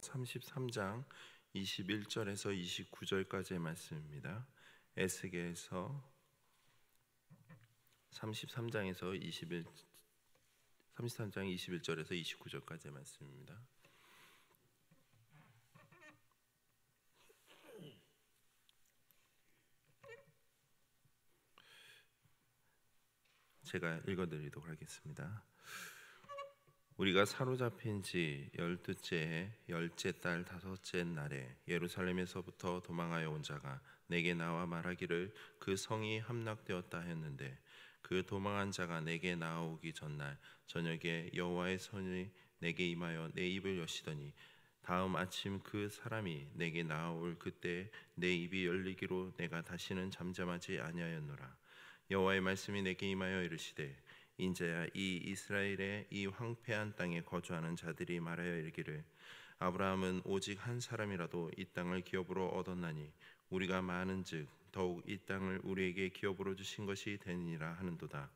33장 21절에서 29절까지의 말씀입니다. 에스겔서 33장 21절에서 29절까지의 말씀입니다. 제가 읽어드리도록 하겠습니다. 우리가 사로잡힌 지 12째 열째 달 5째 날에 예루살렘에서부터 도망하여 온 자가 내게 나와 말하기를 그 성이 함락되었다 했는데, 그 도망한 자가 내게 나오기 전날 저녁에 여호와의 손이 내게 임하여 내 입을 여시더니, 다음 아침 그 사람이 내게 나올 그때 내 입이 열리기로 내가 다시는 잠잠하지 아니하였노라. 여호와의 말씀이 내게 임하여 이르시되, 인자야, 이 이스라엘의 이 황폐한 땅에 거주하는 자들이 말하여 이르기를, 아브라함은 오직 한 사람이라도 이 땅을 기업으로 얻었나니 우리가 많은즉 더욱 이 땅을 우리에게 기업으로 주신 것이 되니라 하는도다.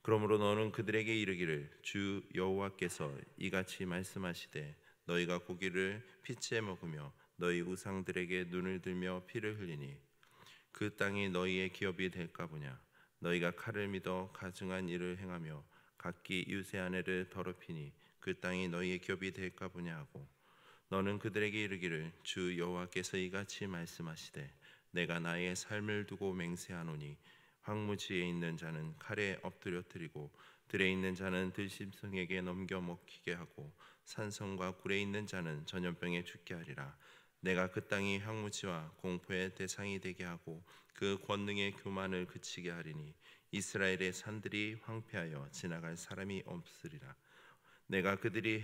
그러므로 너는 그들에게 이르기를, 주 여호와께서 이같이 말씀하시되, 너희가 고기를 피째 먹으며 너희 우상들에게 눈을 들며 피를 흘리니 그 땅이 너희의 기업이 될까 보냐. 너희가 칼을 믿어 가증한 일을 행하며 각기 이웃의 아내를 더럽히니 그 땅이 너희의 기업이 될까 보냐 하고, 너는 그들에게 이르기를, 주 여호와께서 이같이 말씀하시되, 내가 나의 삶을 두고 맹세하노니 황무지에 있는 자는 칼에 엎드려뜨리고 들에 있는 자는 들짐승에게 넘겨 먹히게 하고 산성과 굴에 있는 자는 전염병에 죽게 하리라. 내가 그 땅이 황무지와 공포의 대상이 되게 하고 그 권능의 교만을 그치게 하리니 이스라엘의 산들이 황폐하여 지나갈 사람이 없으리라. 내가 그들이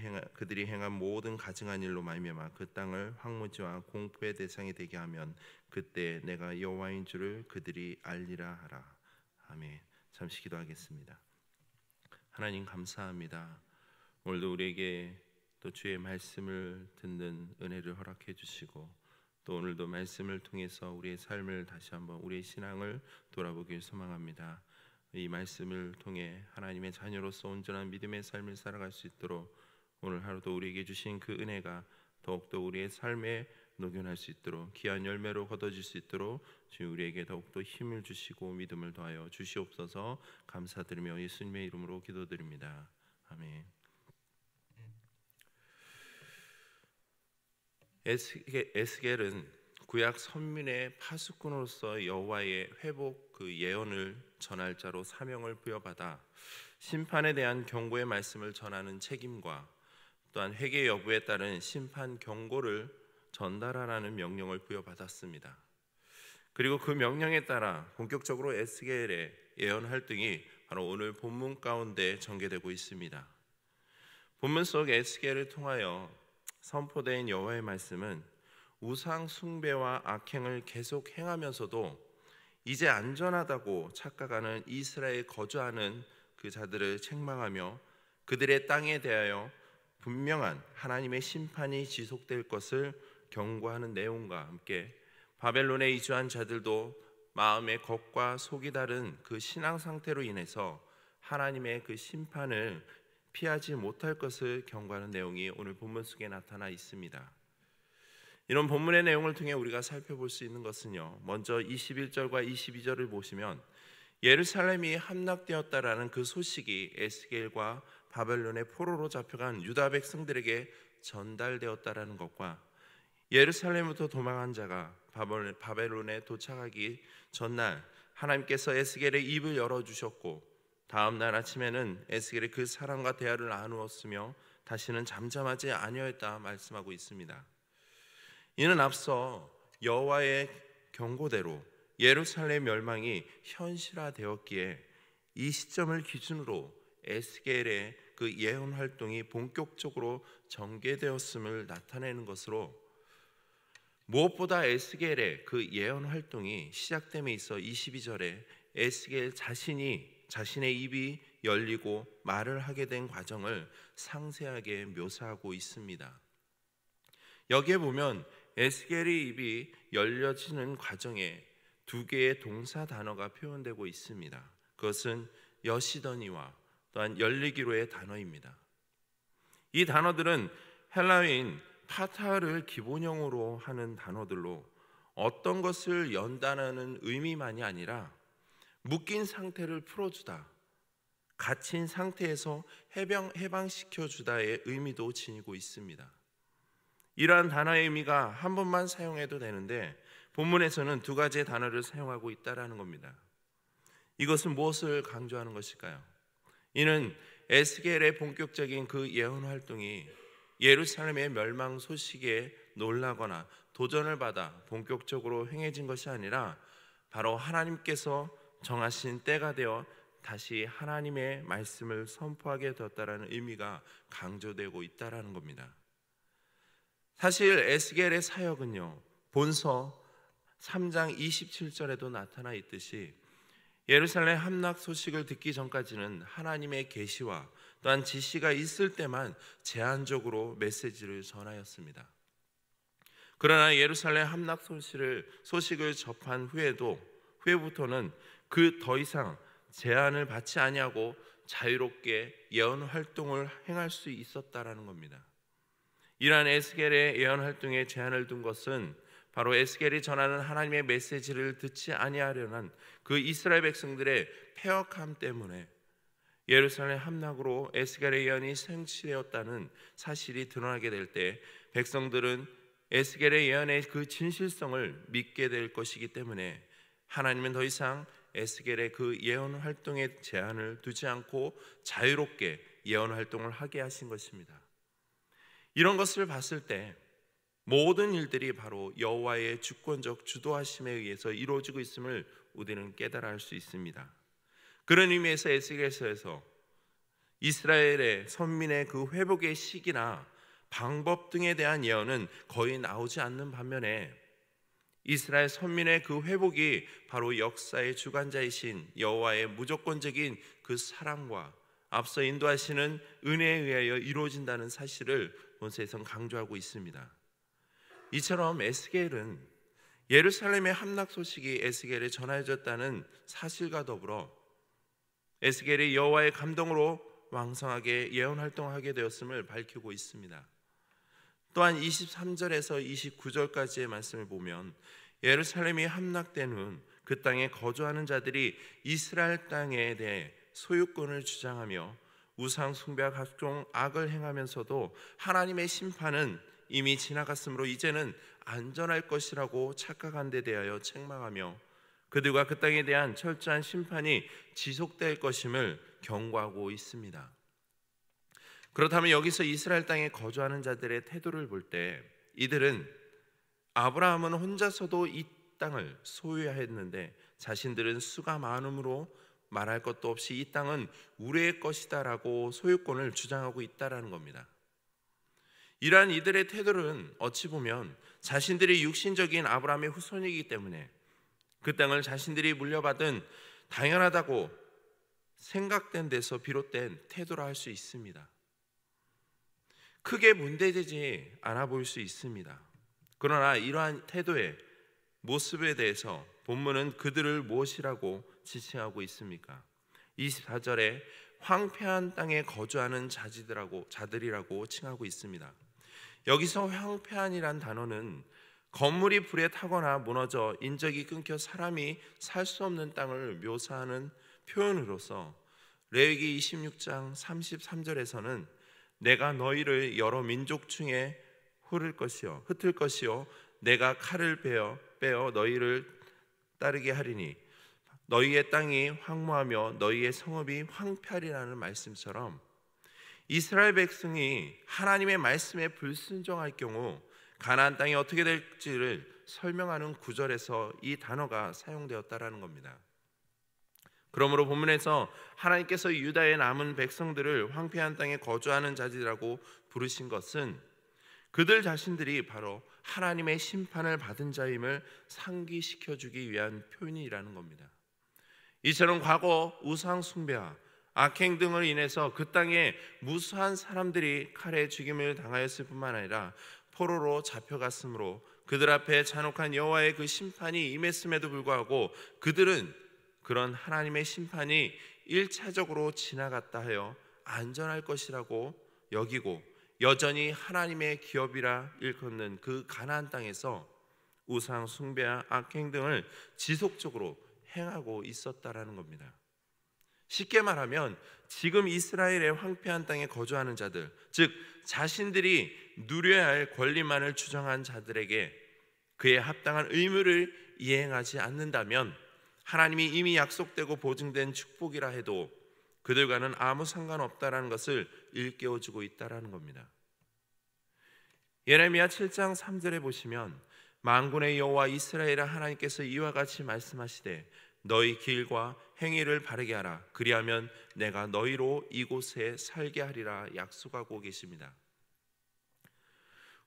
행한 모든 가증한 일로 말미암아 그 땅을 황무지와 공포의 대상이 되게 하면 그때 내가 여호와인 줄을 그들이 알리라 하라. 아멘. 잠시 기도하겠습니다. 하나님 감사합니다. 오늘도 우리에게 또 주의 말씀을 듣는 은혜를 허락해 주시고, 또 오늘도 말씀을 통해서 우리의 삶을 다시 한번, 우리의 신앙을 돌아보길 소망합니다. 이 말씀을 통해 하나님의 자녀로서 온전한 믿음의 삶을 살아갈 수 있도록 오늘 하루도 우리에게 주신 그 은혜가 더욱더 우리의 삶에 녹여날 수 있도록, 귀한 열매로 거둬질 수 있도록 주님 우리에게 더욱더 힘을 주시고 믿음을 더하여 주시옵소서. 감사드리며 예수님의 이름으로 기도드립니다. 아멘. 에스겔은 구약 선민의 파수꾼으로서 여호와의 회복 그 예언을 전할 자로 사명을 부여받아 심판에 대한 경고의 말씀을 전하는 책임과 또한 회개 여부에 따른 심판 경고를 전달하라는 명령을 부여받았습니다. 그리고 그 명령에 따라 본격적으로 에스겔의 예언 활동이 바로 오늘 본문 가운데 전개되고 있습니다. 본문 속 에스겔을 통하여 선포된 여호와의 말씀은 우상 숭배와 악행을 계속 행하면서도 이제 안전하다고 착각하는 이스라엘에 거주하는 그 자들을 책망하며 그들의 땅에 대하여 분명한 하나님의 심판이 지속될 것을 경고하는 내용과 함께, 바벨론에 이주한 자들도 마음의 겉과 속이 다른 그 신앙 상태로 인해서 하나님의 그 심판을 피하지 못할 것을 경고하는 내용이 오늘 본문 속에 나타나 있습니다. 이런 본문의 내용을 통해 우리가 살펴볼 수 있는 것은요, 먼저 21절과 22절을 보시면 예루살렘이 함락되었다라는 그 소식이 에스겔과 바벨론의 포로로 잡혀간 유다 백성들에게 전달되었다라는 것과, 예루살렘부터 도망한 자가 바벨론에 도착하기 전날 하나님께서 에스겔의 입을 열어주셨고, 다음 날 아침에는 에스겔이 그 사람과 대화를 나누었으며 다시는 잠잠하지 아니하였다 말씀하고 있습니다. 이는 앞서 여호와의 경고대로 예루살렘 멸망이 현실화되었기에 이 시점을 기준으로 에스겔의 그 예언 활동이 본격적으로 전개되었음을 나타내는 것으로, 무엇보다 에스겔의 그 예언 활동이 시작됨에 있어 22절에 에스겔 자신의 입이 열리고 말을 하게 된 과정을 상세하게 묘사하고 있습니다. 여기에 보면 에스겔의 입이 열려지는 과정에 두 개의 동사 단어가 표현되고 있습니다. 그것은 여시더니와 또한 열리기로의 단어입니다. 이 단어들은 헬라어인 파타를 기본형으로 하는 단어들로 어떤 것을 연다는 의미만이 아니라 묶인 상태를 풀어주다, 갇힌 상태에서 해방시켜주다의 의미도 지니고 있습니다. 이러한 단어의 의미가 한 번만 사용해도 되는데 본문에서는 두 가지의 단어를 사용하고 있다는 겁니다. 이것은 무엇을 강조하는 것일까요? 이는 에스겔의 본격적인 그 예언 활동이 예루살렘의 멸망 소식에 놀라거나 도전을 받아 본격적으로 행해진 것이 아니라 바로 하나님께서 정하신 때가 되어 다시 하나님의 말씀을 선포하게 되었다는 의미가 강조되고 있다는 겁니다. 사실 에스겔의 사역은요, 본서 3장 27절에도 나타나 있듯이 예루살렘 함락 소식을 듣기 전까지는 하나님의 계시와 또한 지시가 있을 때만 제한적으로 메시지를 전하였습니다. 그러나 예루살렘 함락 소식을 접한 후에부터는 그 더 이상 제한을 받지 아니하고 자유롭게 예언 활동을 행할 수 있었다라는 겁니다. 이러한 에스겔의 예언 활동에 제한을 둔 것은 바로 에스겔이 전하는 하나님의 메시지를 듣지 아니하려는 그 이스라엘 백성들의 패역함 때문에 예루살렘 함락으로 에스겔의 예언이 성취되었다는 사실이 드러나게 될 때 백성들은 에스겔의 예언의 그 진실성을 믿게 될 것이기 때문에 하나님은 더 이상 에스겔의 그 예언 활동에 제한을 두지 않고 자유롭게 예언 활동을 하게 하신 것입니다. 이런 것을 봤을 때 모든 일들이 바로 여호와의 주권적 주도하심에 의해서 이루어지고 있음을 우리는 깨달아 알 수 있습니다. 그런 의미에서 에스겔서에서 이스라엘의 선민의 그 회복의 시기나 방법 등에 대한 예언은 거의 나오지 않는 반면에 이스라엘 선민의 그 회복이 바로 역사의 주관자이신 여호와의 무조건적인 그 사랑과 앞서 인도하시는 은혜에 의하여 이루어진다는 사실을 본서에서는 강조하고 있습니다. 이처럼 에스겔은 예루살렘의 함락 소식이 에스겔에 전해졌다는 사실과 더불어 에스겔이 여호와의 감동으로 왕성하게 예언 활동하게 되었음을 밝히고 있습니다. 또한 23절에서 29절까지의 말씀을 보면 예루살렘이 함락된 후 그 땅에 거주하는 자들이 이스라엘 땅에 대해 소유권을 주장하며 우상 숭배와 각종 악을 행하면서도 하나님의 심판은 이미 지나갔으므로 이제는 안전할 것이라고 착각한 데 대하여 책망하며 그들과 그 땅에 대한 철저한 심판이 지속될 것임을 경고하고 있습니다. 그렇다면 여기서 이스라엘 땅에 거주하는 자들의 태도를 볼 때 이들은 아브라함은 혼자서도 이 땅을 소유했는데 자신들은 수가 많음으로 말할 것도 없이 이 땅은 우리의 것이다라고 소유권을 주장하고 있다라는 겁니다. 이러한 이들의 태도는 어찌 보면 자신들이 육신적인 아브라함의 후손이기 때문에 그 땅을 자신들이 물려받은 당연하다고 생각된 데서 비롯된 태도라 할 수 있습니다. 크게 문제되지 않아 보일 수 있습니다. 그러나 이러한 태도의 모습에 대해서 본문은 그들을 무엇이라고 지칭하고 있습니까? 24절에 황폐한 땅에 거주하는 자들이라고 칭하고 있습니다. 여기서 황폐한이란 단어는 건물이 불에 타거나 무너져 인적이 끊겨 사람이 살 수 없는 땅을 묘사하는 표현으로서 레위기 26장 33절에서는 내가 너희를 여러 민족 중에 흩을 것이요 내가 칼을 빼어 너희를 따르게 하리니 너희의 땅이 황무하며 너희의 성읍이 황폐하리라는 말씀처럼 이스라엘 백성이 하나님의 말씀에 불순종할 경우 가나안 땅이 어떻게 될지를 설명하는 구절에서 이 단어가 사용되었다라는 겁니다. 그러므로 본문에서 하나님께서 유다의 남은 백성들을 황폐한 땅에 거주하는 자들이라고 부르신 것은 그들 자신들이 바로 하나님의 심판을 받은 자임을 상기시켜주기 위한 표현이라는 겁니다. 이처럼 과거 우상 숭배와 악행 등을 인해서 그 땅에 무수한 사람들이 칼에 죽임을 당하였을 뿐만 아니라 포로로 잡혀갔으므로 그들 앞에 잔혹한 여호와의 그 심판이 임했음에도 불구하고 그들은 그런 하나님의 심판이 1차적으로 지나갔다 하여 안전할 것이라고 여기고 여전히 하나님의 기업이라 일컫는 그 가나안 땅에서 우상 숭배와 악행 등을 지속적으로 행하고 있었다라는 겁니다. 쉽게 말하면 지금 이스라엘의 황폐한 땅에 거주하는 자들, 즉 자신들이 누려야 할 권리만을 주장한 자들에게 그에 합당한 의무를 이행하지 않는다면 하나님이 이미 약속되고 보증된 축복이라 해도 그들과는 아무 상관없다라는 것을 일깨워주고 있다라는 겁니다. 예레미야 7장 3절에 보시면 만군의 여호와 이스라엘의 하나님께서 이와 같이 말씀하시되 너희 길과 행위를 바르게 하라. 그리하면 내가 너희로 이곳에 살게 하리라 약속하고 계십니다.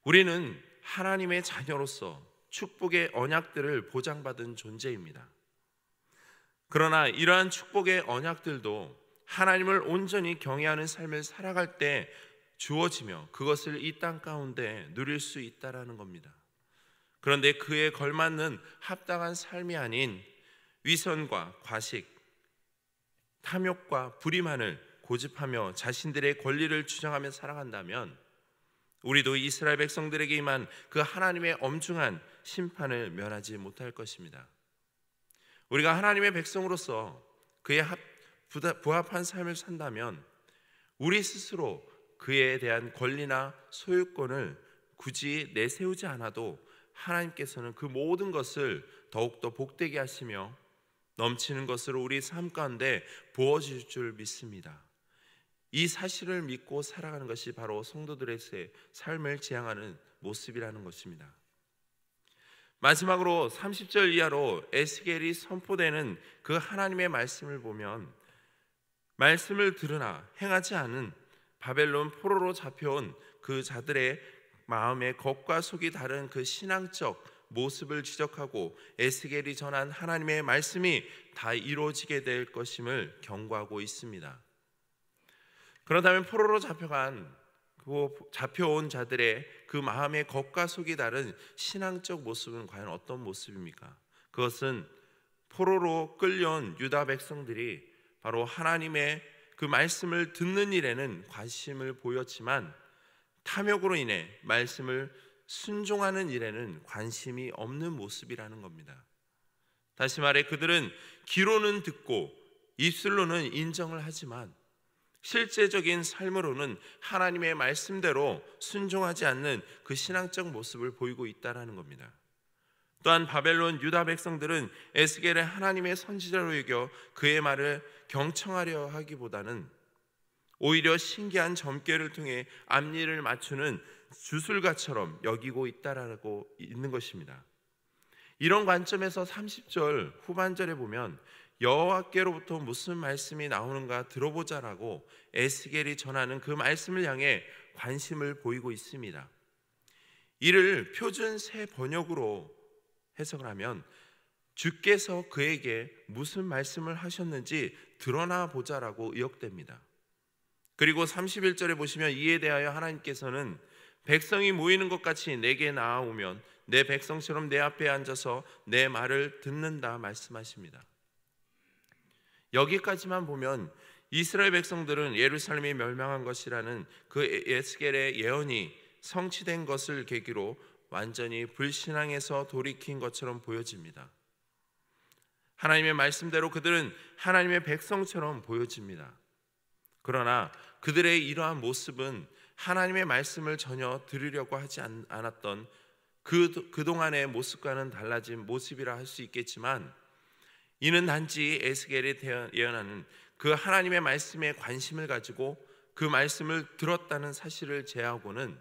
우리는 하나님의 자녀로서 축복의 언약들을 보장받은 존재입니다. 그러나 이러한 축복의 언약들도 하나님을 온전히 경외하는 삶을 살아갈 때 주어지며 그것을 이 땅 가운데 누릴 수 있다라는 겁니다. 그런데 그에 걸맞는 합당한 삶이 아닌 위선과 과식, 탐욕과 불의만을 고집하며 자신들의 권리를 주장하며 살아간다면 우리도 이스라엘 백성들에게 임한 그 하나님의 엄중한 심판을 면하지 못할 것입니다. 우리가 하나님의 백성으로서 그에 부합한 삶을 산다면 우리 스스로 그에 대한 권리나 소유권을 굳이 내세우지 않아도 하나님께서는 그 모든 것을 더욱더 복되게 하시며 넘치는 것으로 우리 삶 가운데 부어질 줄 믿습니다. 이 사실을 믿고 살아가는 것이 바로 성도들의 삶을 지향하는 모습이라는 것입니다. 마지막으로 30절 이하로 에스겔이 선포되는 그 하나님의 말씀을 보면 말씀을 들으나 행하지 않은 바벨론 포로로 잡혀온 그 자들의 마음의 겉과 속이 다른 그 신앙적 모습을 지적하고 에스겔이 전한 하나님의 말씀이 다 이루어지게 될 것임을 경고하고 있습니다. 그렇다면 포로로 잡혀온 자들의 그 마음의 겉과 속이 다른 신앙적 모습은 과연 어떤 모습입니까? 그것은 포로로 끌려온 유다 백성들이 바로 하나님의 그 말씀을 듣는 일에는 관심을 보였지만 탐욕으로 인해 말씀을 순종하는 일에는 관심이 없는 모습이라는 겁니다. 다시 말해 그들은 귀로는 듣고 입술로는 인정을 하지만 실제적인 삶으로는 하나님의 말씀대로 순종하지 않는 그 신앙적 모습을 보이고 있다는 겁니다. 또한 바벨론 유다 백성들은 에스겔을 하나님의 선지자로 여겨 그의 말을 경청하려 하기보다는 오히려 신기한 점괘를 통해 앞니를 맞추는 주술가처럼 여기고 있다라고 있는 것입니다. 이런 관점에서 30절 후반절에 보면 여호와께로부터 무슨 말씀이 나오는가 들어보자라고 에스겔이 전하는 그 말씀을 향해 관심을 보이고 있습니다. 이를 표준 새 번역으로 해석을 하면 주께서 그에게 무슨 말씀을 하셨는지 드러나 보자라고 의역됩니다. 그리고 31절에 보시면 이에 대하여 하나님께서는 백성이 모이는 것 같이 내게 나아오면 내 백성처럼 내 앞에 앉아서 내 말을 듣는다 말씀하십니다. 여기까지만 보면 이스라엘 백성들은 예루살렘이 멸망한 것이라는 그 에스겔의 예언이 성취된 것을 계기로 완전히 불신앙에서 돌이킨 것처럼 보여집니다. 하나님의 말씀대로 그들은 하나님의 백성처럼 보여집니다. 그러나 그들의 이러한 모습은 하나님의 말씀을 전혀 들으려고 하지 않았던 그동안의 모습과는 달라진 모습이라 할 수 있겠지만 이는 단지 에스겔이 예언하는 그 하나님의 말씀에 관심을 가지고 그 말씀을 들었다는 사실을 제하고는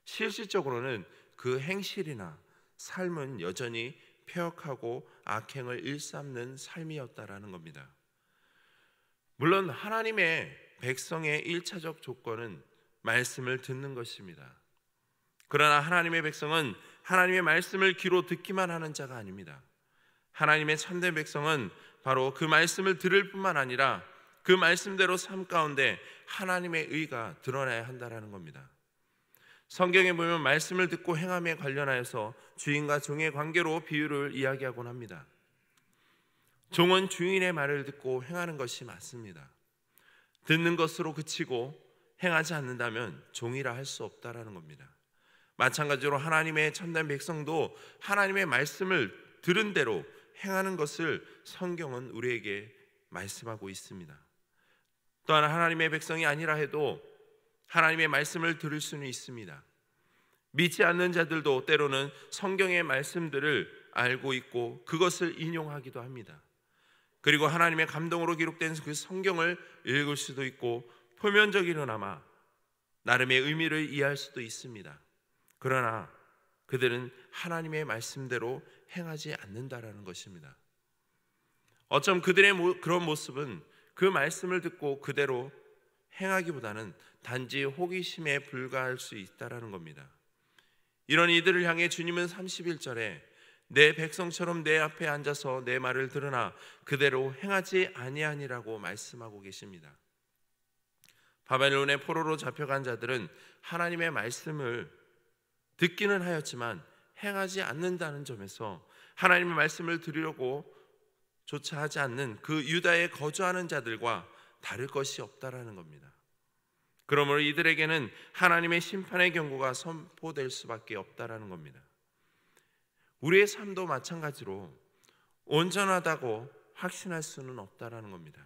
실질적으로는 그 행실이나 삶은 여전히 폐역하고 악행을 일삼는 삶이었다라는 겁니다. 물론 하나님의 백성의 1차적 조건은 말씀을 듣는 것입니다. 그러나 하나님의 백성은 하나님의 말씀을 귀로 듣기만 하는 자가 아닙니다. 하나님의 참된 백성은 바로 그 말씀을 들을 뿐만 아니라 그 말씀대로 삶 가운데 하나님의 의가 드러나야 한다는 겁니다. 성경에 보면 말씀을 듣고 행함에 관련하여서 주인과 종의 관계로 비유를 이야기하곤 합니다. 종은 주인의 말을 듣고 행하는 것이 맞습니다. 듣는 것으로 그치고 행하지 않는다면 종이라 할 수 없다라는 겁니다. 마찬가지로 하나님의 참된 백성도 하나님의 말씀을 들은 대로 행하는 것을 성경은 우리에게 말씀하고 있습니다. 또한 하나님의 백성이 아니라 해도 하나님의 말씀을 들을 수는 있습니다. 믿지 않는 자들도 때로는 성경의 말씀들을 알고 있고 그것을 인용하기도 합니다. 그리고 하나님의 감동으로 기록된 그 성경을 읽을 수도 있고 표면적이로나마 나름의 의미를 이해할 수도 있습니다. 그러나 그들은 하나님의 말씀대로 행하지 않는다라는 것입니다. 어쩜 그들의 그런 모습은 그 말씀을 듣고 그대로 행하기보다는 단지 호기심에 불과할 수 있다라는 겁니다. 이런 이들을 향해 주님은 31절에 내 백성처럼 내 앞에 앉아서 내 말을 들으나 그대로 행하지 아니하니라고 말씀하고 계십니다. 바벨론의 포로로 잡혀간 자들은 하나님의 말씀을 듣기는 하였지만 행하지 않는다는 점에서 하나님의 말씀을 들으려고 조차 하지 않는 그 유다에 거주하는 자들과 다를 것이 없다라는 겁니다. 그러므로 이들에게는 하나님의 심판의 경고가 선포될 수밖에 없다라는 겁니다. 우리의 삶도 마찬가지로 온전하다고 확신할 수는 없다라는 겁니다.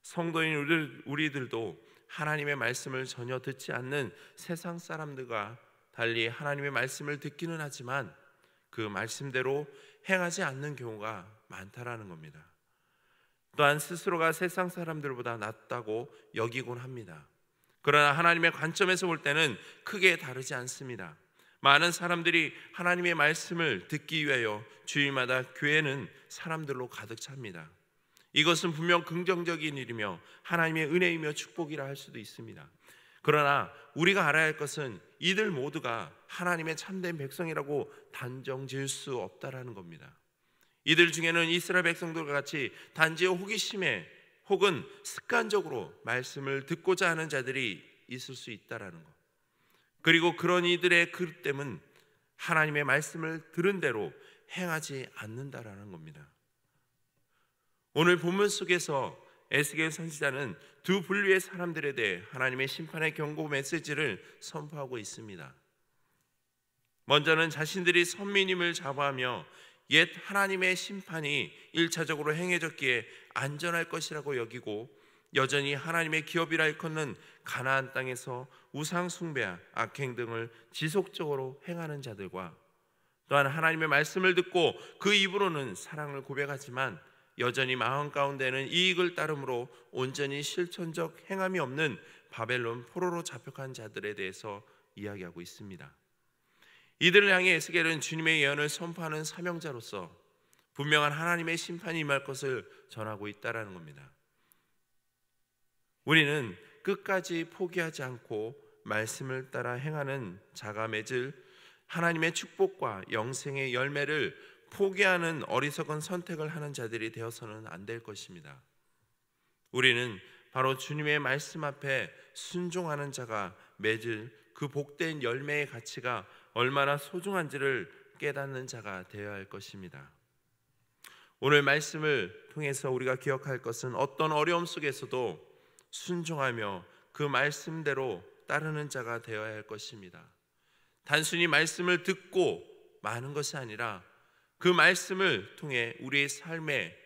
성도인 우리들도 하나님의 말씀을 전혀 듣지 않는 세상 사람들과 달리 하나님의 말씀을 듣기는 하지만 그 말씀대로 행하지 않는 경우가 많다라는 겁니다. 또한 스스로가 세상 사람들보다 낫다고 여기곤 합니다. 그러나 하나님의 관점에서 볼 때는 크게 다르지 않습니다. 많은 사람들이 하나님의 말씀을 듣기 위하여 주일마다 교회는 사람들로 가득 찹니다. 이것은 분명 긍정적인 일이며 하나님의 은혜이며 축복이라 할 수도 있습니다. 그러나 우리가 알아야 할 것은 이들 모두가 하나님의 참된 백성이라고 단정 지을 수 없다라는 겁니다. 이들 중에는 이스라엘 백성들과 같이 단지 호기심에 혹은 습관적으로 말씀을 듣고자 하는 자들이 있을 수 있다라는 것. 그리고 그런 이들의 그릇됨은 하나님의 말씀을 들은 대로 행하지 않는다라는 겁니다. 오늘 본문 속에서 에스겔 선지자는 두 분류의 사람들에 대해 하나님의 심판의 경고 메시지를 선포하고 있습니다. 먼저는 자신들이 선민임을 자부하며 옛 하나님의 심판이 1차적으로 행해졌기에 안전할 것이라고 여기고 여전히 하나님의 기업이라 일컫는 가나안 땅에서 우상 숭배와 악행 등을 지속적으로 행하는 자들과 또한 하나님의 말씀을 듣고 그 입으로는 사랑을 고백하지만 여전히 마음 가운데는 이익을 따름으로 온전히 실천적 행함이 없는 바벨론 포로로 잡혀간 자들에 대해서 이야기하고 있습니다. 이들을 향해 에스겔은 주님의 예언을 선포하는 사명자로서 분명한 하나님의 심판이 임할 것을 전하고 있다라는 겁니다. 우리는 끝까지 포기하지 않고 말씀을 따라 행하는 자가 맺을 하나님의 축복과 영생의 열매를 포기하는 어리석은 선택을 하는 자들이 되어서는 안 될 것입니다. 우리는 바로 주님의 말씀 앞에 순종하는 자가 맺을 그 복된 열매의 가치가 얼마나 소중한지를 깨닫는 자가 되어야 할 것입니다. 오늘 말씀을 통해서 우리가 기억할 것은 어떤 어려움 속에서도 순종하며 그 말씀대로 따르는 자가 되어야 할 것입니다. 단순히 말씀을 듣고 마는 것이 아니라 그 말씀을 통해 우리의 삶에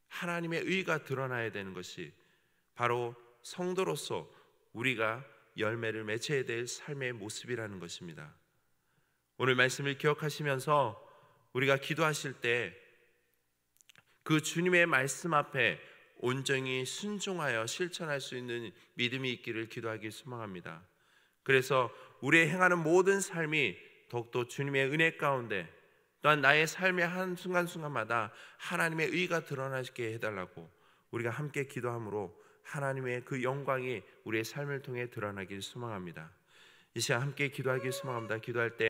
하나님의 의가 드러나야 되는 것이 바로 성도로서 우리가 열매를 맺어야 될 삶의 모습이라는 것입니다. 오늘 말씀을 기억하시면서 우리가 기도하실 때 그 주님의 말씀 앞에 온전히 순종하여 실천할 수 있는 믿음이 있기를 기도하기 소망합니다. 그래서 우리의 행하는 모든 삶이 더욱더 주님의 은혜 가운데 또한 나의 삶의 한 순간순간마다 하나님의 의가 드러나게 해달라고 우리가 함께 기도함으로 하나님의 그 영광이 우리의 삶을 통해 드러나길 소망합니다. 이 시간 함께 기도하길 소망합니다. 기도할 때